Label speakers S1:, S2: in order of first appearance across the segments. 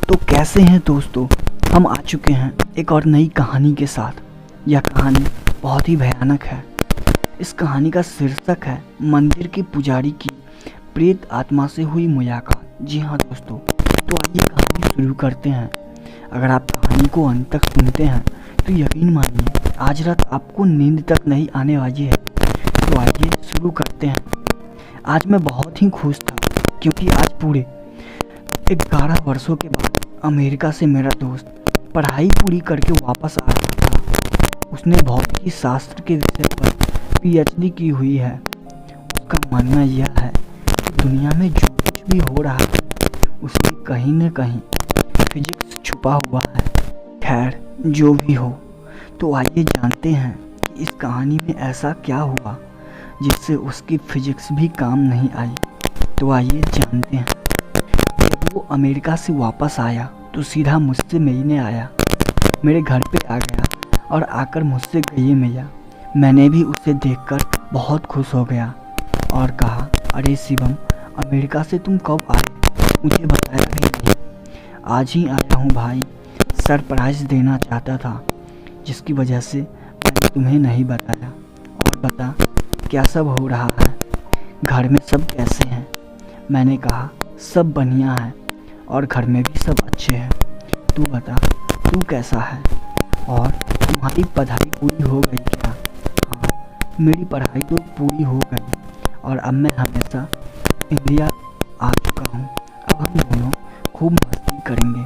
S1: तो कैसे हैं दोस्तों। हम आ चुके हैं एक और नई कहानी के साथ। यह कहानी बहुत ही भयानक है। इस कहानी का शीर्षक है मंदिर के पुजारी की प्रेत आत्मा से हुई मुलाकात। जी हाँ दोस्तों, तो आइए कहानी शुरू करते हैं। अगर आप कहानी को अंत तक सुनते हैं तो यकीन मानिए आज रात आपको नींद तक नहीं आने वाली है। तो आइए शुरू करते हैं। आज मैं बहुत ही खुश था क्योंकि आज पूरे 11 वर्षों के बाद अमेरिका से मेरा दोस्त पढ़ाई पूरी करके वापस आ रहा था। उसने भौतिकी शास्त्र के विषय पर पीएचडी की हुई है। उसका मानना यह है कि दुनिया में जो कुछ भी हो रहा है उसमें कहीं न कहीं फिजिक्स छुपा हुआ है। खैर जो भी हो, तो आइए जानते हैं कि इस कहानी में ऐसा क्या हुआ जिससे उसकी फिजिक्स भी काम नहीं आई। तो आइए जानते हैं। जब वो अमेरिका से वापस आया तो सीधा मुझसे मिलने आया। मेरे घर पे आ गया और आकर मुझसे गले मिला। मैंने भी उसे देखकर बहुत खुश हो गया और कहा, अरे शिवम, अमेरिका से तुम कब आए? मुझे बताया भी नहीं। आज ही आया हूँ भाई, सरप्राइज़ देना चाहता था जिसकी वजह से मैंने तुम्हें नहीं बताया। और बता क्या सब हो रहा है, घर में सब कैसे हैं? मैंने कहा सब बढ़िया है और घर में भी सब अच्छे हैं। तू बता तू कैसा है और तुम्हारी पढ़ाई पूरी हो गई क्या? हाँ, मेरी पढ़ाई तो पूरी हो गई और अब मैं हमेशा इंडिया आ चुका हूँ। अब हम दोनों खूब मस्ती करेंगे।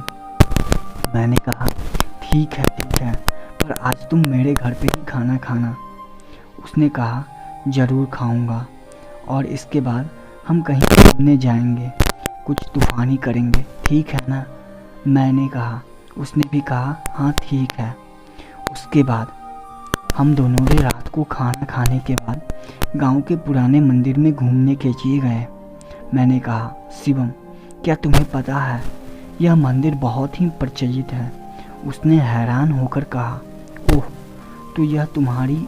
S1: मैंने कहा ठीक है, पर आज तुम मेरे घर पे ही खाना खाना। उसने कहा ज़रूर खाऊंगा और इसके बाद हम कहीं घूमने जाएंगे, कुछ तूफ़ानी करेंगे, ठीक है ना? मैंने कहा। उसने भी कहा हाँ ठीक है। उसके बाद हम दोनों ने रात को खाना खाने के बाद गांव के पुराने मंदिर में घूमने के लिए गए। मैंने कहा शिवम, क्या तुम्हें पता है यह मंदिर बहुत ही प्रचलित है? उसने हैरान होकर कहा, ओह, तो यह तुम्हारी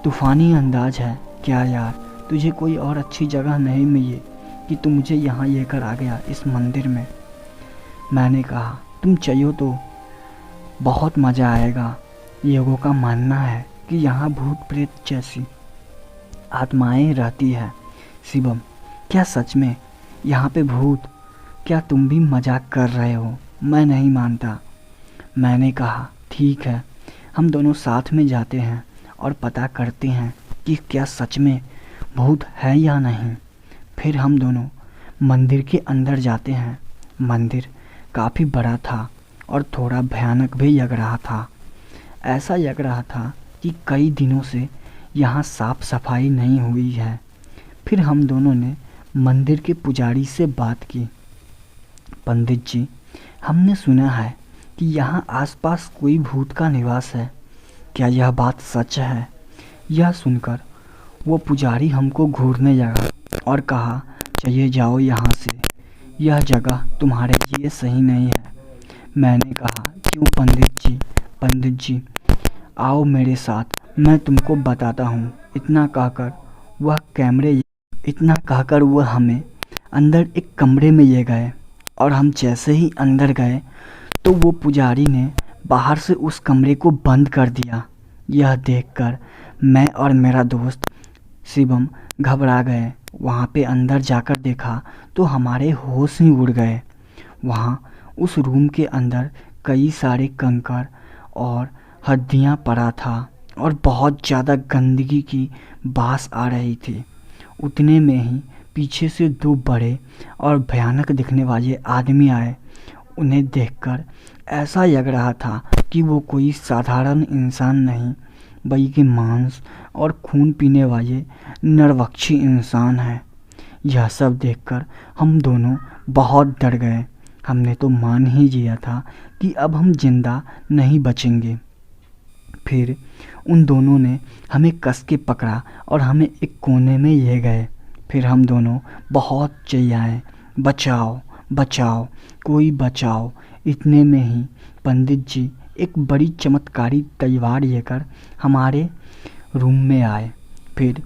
S1: तूफ़ानी अंदाज है क्या यार? तुझे कोई और अच्छी जगह नहीं मिली कि तू मुझे यहाँ लेकर आ गया इस मंदिर में? मैंने कहा तुम चलो तो बहुत मज़ा आएगा। लोगों का मानना है कि यहाँ भूत प्रेत जैसी आत्माएं रहती है। शिवम, क्या सच में यहाँ पे भूत? क्या तुम भी मजाक कर रहे हो? मैं नहीं मानता। मैंने कहा ठीक है, हम दोनों साथ में जाते हैं और पता करते हैं कि क्या सच में भूत है या नहीं। फिर हम दोनों मंदिर के अंदर जाते हैं। मंदिर काफ़ी बड़ा था और थोड़ा भयानक भी लग रहा था। ऐसा लग रहा था कि कई दिनों से यहाँ साफ सफाई नहीं हुई है। फिर हम दोनों ने मंदिर के पुजारी से बात की। पंडित जी, हमने सुना है कि यहाँ आसपास कोई भूत का निवास है, क्या यह बात सच है? यह सुनकर वो पुजारी हमको घूरने लगा और कहा, चलिए जाओ यहाँ से, यह जगह तुम्हारे लिए सही नहीं है। मैंने कहा क्यों पंडित जी, आओ मेरे साथ, मैं तुमको बताता हूँ। इतना कहकर वह हमें अंदर एक कमरे में ले गए और हम जैसे ही अंदर गए तो वो पुजारी ने बाहर से उस कमरे को बंद कर दिया। यह देखकर मैं और मेरा दोस्त शिवम घबरा गए। वहाँ पे अंदर जाकर देखा तो हमारे होश ही उड़ गए। वहाँ उस रूम के अंदर कई सारे कंकड़ और हड्डियाँ पड़ा था और बहुत ज़्यादा गंदगी की बास आ रही थी। उतने में ही पीछे से 2 बड़े और भयानक दिखने वाले आदमी आए। उन्हें देखकर ऐसा लग रहा था कि वो कोई साधारण इंसान नहीं बल्कि मांस और खून पीने वाले नरभक्षी इंसान है। यह सब देखकर हम दोनों बहुत डर गए। हमने तो मान ही लिया था कि अब हम जिंदा नहीं बचेंगे। फिर उन दोनों ने हमें कस के पकड़ा और हमें एक कोने में ले गए। फिर हम दोनों बहुत चिल्लाए, बचाओ बचाओ, कोई बचाओ। इतने में ही पंडित जी एक बड़ी चमत्कारी तलवार लेकर हमारे रूम में आए। फिर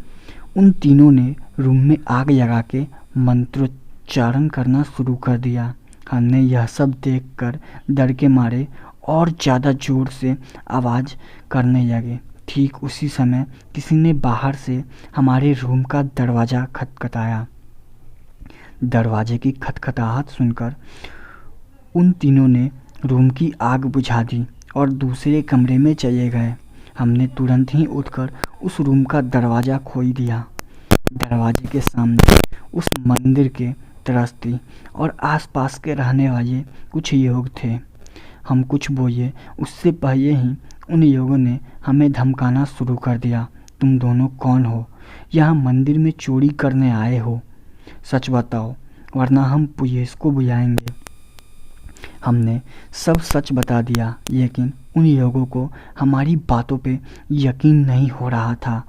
S1: उन तीनों ने रूम में आग लगा के मंत्रोच्चारण करना शुरू कर दिया। हमने यह सब देखकर डर के मारे और ज़्यादा ज़ोर से आवाज़ करने लगे। ठीक उसी समय किसी ने बाहर से हमारे रूम का दरवाज़ा खटखटाया। दरवाजे की खटखटाहट सुनकर उन तीनों ने रूम की आग बुझा दी और दूसरे कमरे में चले गए। हमने तुरंत ही उठकर उस रूम का दरवाज़ा खोल दिया। दरवाजे के सामने उस मंदिर के त्रस्ती और आसपास के रहने वाले कुछ लोग थे। हम कुछ बोले उससे पहले ही उन लोगों ने हमें धमकाना शुरू कर दिया। तुम दोनों कौन हो? यहाँ मंदिर में चोरी करने आए हो? सच बताओ वरना हम पुलिस को बुलाएंगे। हमने सब सच बता दिया, लेकिन उन लोगों को हमारी बातों पे यकीन नहीं हो रहा था।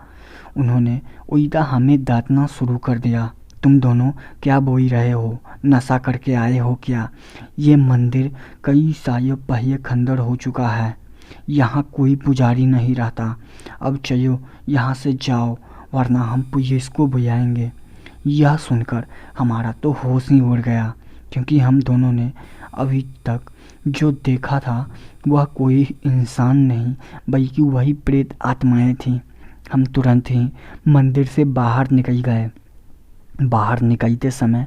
S1: उन्होंने उल्टा हमें डांटना शुरू कर दिया। तुम दोनों क्या बोल रहे हो? नशा करके आए हो क्या? ये मंदिर कई सालों पहले खंडर हो चुका है। यहाँ कोई पुजारी नहीं रहता। अब चलो यहाँ से जाओ वरना हम पुलिस को बुलाएंगे। यह सुनकर हमारा तो होश ही उड़ गया, क्योंकि हम दोनों ने अभी तक जो देखा था वह कोई इंसान नहीं बल्कि वही प्रेत आत्माएं थीं। हम तुरंत ही मंदिर से बाहर निकल गए। बाहर निकलते समय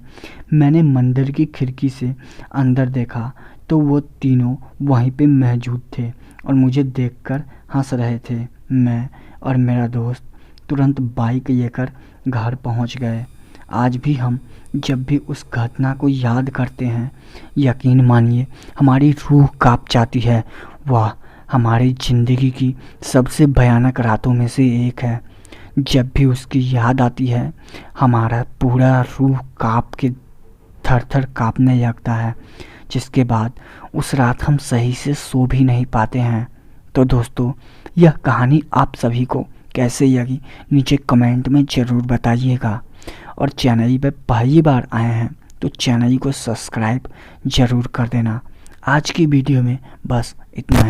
S1: मैंने मंदिर की खिड़की से अंदर देखा तो वो तीनों वहीं पे मौजूद थे और मुझे देखकर हंस रहे थे। मैं और मेरा दोस्त तुरंत बाइक लेकर घर पहुंच गए। आज भी हम जब भी उस घटना को याद करते हैं, यकीन मानिए हमारी रूह कांप जाती है। वह हमारी ज़िंदगी की सबसे भयानक रातों में से एक है। जब भी उसकी याद आती है हमारा पूरा रूह कांप के थर थर कांपने लगता है, जिसके बाद उस रात हम सही से सो भी नहीं पाते हैं। तो दोस्तों, यह कहानी आप सभी को कैसे लगी नीचे कमेंट में ज़रूर बताइएगा, और चैनल पे पहली बार आए हैं तो चैनल को सब्सक्राइब ज़रूर कर देना। आज की वीडियो में बस इतना है।